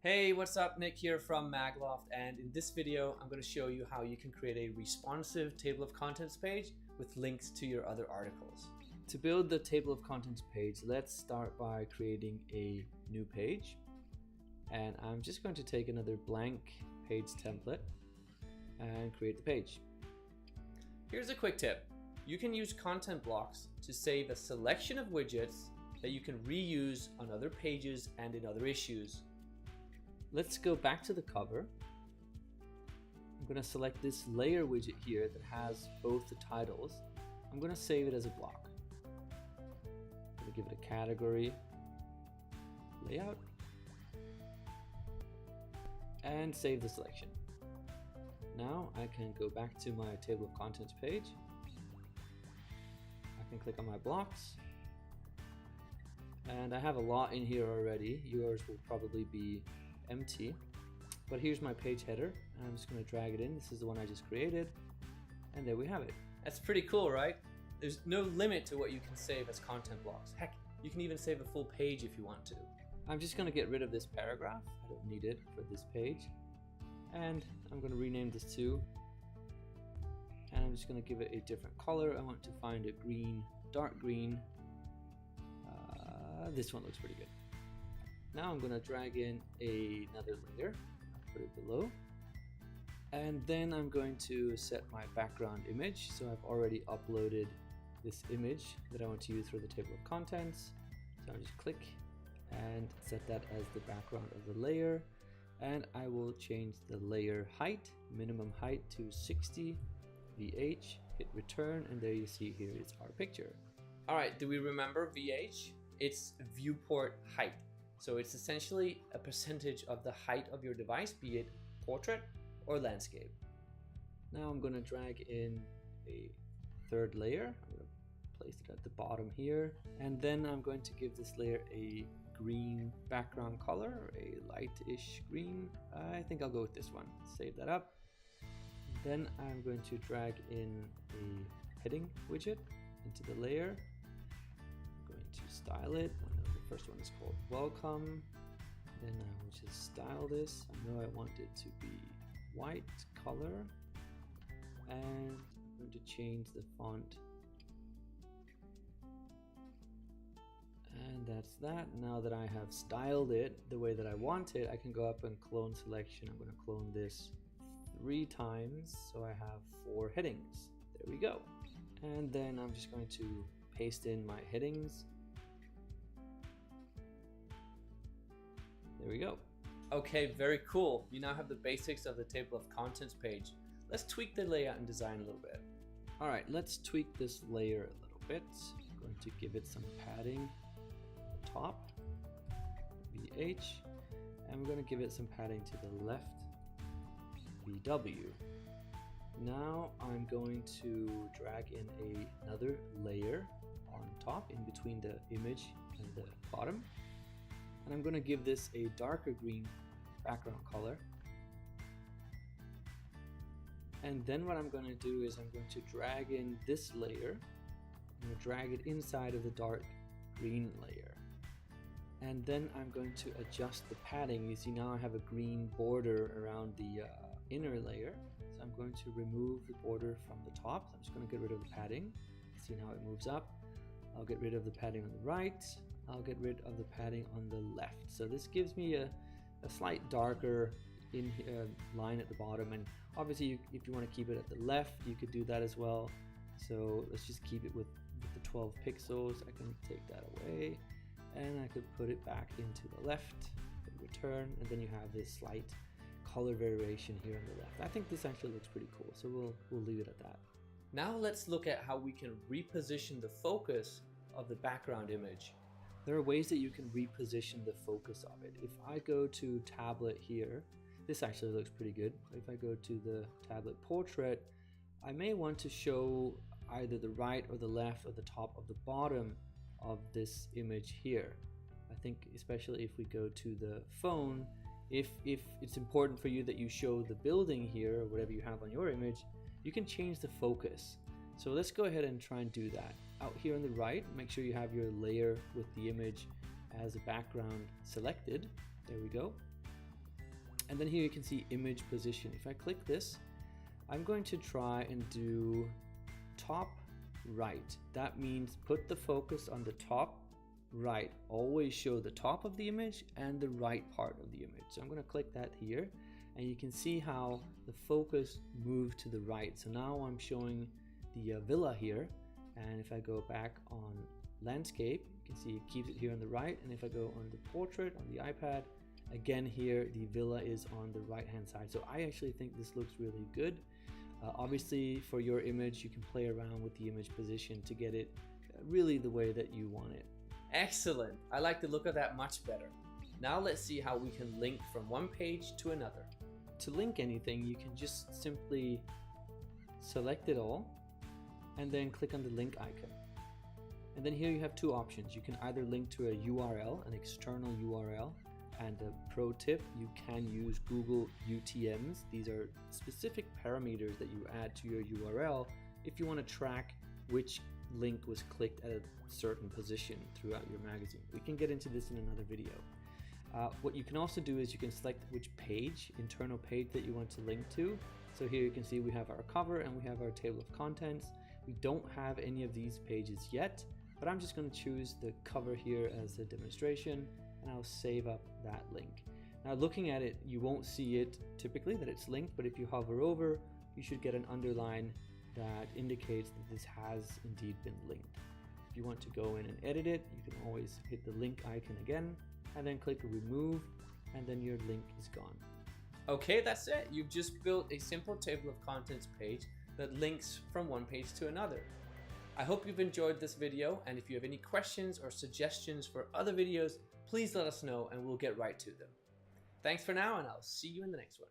Hey, what's up? Nick here from MagLoft, and in this video I'm going to show you how you can create a responsive table of contents page with links to your other articles. To build the table of contents page, let's start by creating a new page. And I'm just going to take another blank page template and create the page. Here's a quick tip. You can use content blocks to save a selection of widgets that you can reuse on other pages and in other issues. Let's go back to the cover. I'm going to select this layer widget here that has both the titles. I'm going to save it as a block. I'm going to give it a category, layout, and save the selection. Now I can go back to my table of contents page. I can click on my blocks. And I have a lot in here already. Yours will probably be empty, but here's my page header. I'm just going to drag it in. This is the one I just created, and there we have it. That's pretty cool, right? There's no limit to what you can save as content blocks. Heck, you can even save a full page if you want to. I'm just going to get rid of this paragraph. I don't need it for this page, and I'm going to rename this too, and I'm just going to give it a different color. I want to find a green, dark green. This one looks pretty good. Now I'm going to drag in another layer, put it below, and then I'm going to set my background image. So I've already uploaded this image that I want to use for the table of contents. So I'll just click and set that as the background of the layer, and I will change the layer height, minimum height to 60 VH, hit return, and there you see here is our picture. All right, do we remember VH? It's viewport height. So it's essentially a percentage of the height of your device, be it portrait or landscape. Now I'm going to drag in a third layer. I'm going to place it at the bottom here. And then I'm going to give this layer a green background color, a lightish green. I think I'll go with this one. Save that up. Then I'm going to drag in a heading widget into the layer. Going to style it. The first one is called welcome. Then I will just style this. I know I want it to be white color, and I'm going to change the font, and that's that. Now that I have styled it the way that I want it, I can go up and clone selection. I'm going to clone this 3 times, so I have 4 headings. There we go. And then I'm just going to paste in my headings. There we go. Okay, very cool. You now have the basics of the table of contents page. Let's tweak the layout and design a little bit. All right, let's tweak this layer a little bit. I'm going to give it some padding at the top, VH, and we're going to give it some padding to the left, VW. Now I'm going to drag in another layer on top in between the image and the bottom, and I'm going to give this a darker green background color. And then what I'm going to do is I'm going to drag in this layer. I'm going to drag it inside of the dark green layer, and then I'm going to adjust the padding. You see now I have a green border around the inner layer, so I'm going to remove the border from the top. So I'm just going to get rid of the padding. See now it moves up. I'll get rid of the padding on the right. I'll get rid of the padding on the left. So this gives me a slight darker line at the bottom. And obviously, if you want to keep it at the left, you could do that as well. So let's just keep it with the 12 pixels. I can take that away, and I could put it back into the left, hit return, and then you have this slight color variation here on the left. I think this actually looks pretty cool, so we'll leave it at that. Now let's look at how we can reposition the focus of the background image. There are ways that you can reposition the focus of it. If I go to tablet here, this actually looks pretty good. If I go to the tablet portrait, I may want to show either the right or the left or the top or the bottom of this image here. I think especially if we go to the phone, if it's important for you that you show the building here or whatever you have on your image, you can change the focus. So let's go ahead and try and do that. Out here on the right, make sure you have your layer with the image as a background selected. There we go. And then here you can see image position. If I click this, I'm going to try and do top right. That means put the focus on the top right. Always show the top of the image and the right part of the image. So I'm going to click that here, and you can see how the focus moved to the right. So now I'm showing the villa here, and if I go back on landscape, you can see it keeps it here on the right, and if I go on the portrait on the iPad, again here the villa is on the right hand side. So I actually think this looks really good. Obviously for your image you can play around with the image position to get it really the way that you want it. Excellent! I like the look of that much better. Now let's see how we can link from one page to another. To link anything, you can just simply select it all and then click on the link icon. And then here you have two options. You can either link to a URL, an external URL, and a pro tip, you can use Google UTMs. These are specific parameters that you add to your URL if you want to track which link was clicked at a certain position throughout your magazine. We can get into this in another video. What you can also do is you can select which page, internal page that you want to link to. So here you can see we have our cover and we have our table of contents. We don't have any of these pages yet, but I'm just going to choose the cover here as a demonstration, and I'll save up that link. Now looking at it, you won't see it typically that it's linked, but if you hover over, you should get an underline that indicates that this has indeed been linked. If you want to go in and edit it, you can always hit the link icon again, and then click remove, and then your link is gone. Okay, that's it. You've just built a simple table of contents page that links from one page to another. I hope you've enjoyed this video, and if you have any questions or suggestions for other videos, please let us know and we'll get right to them. Thanks for now, and I'll see you in the next one.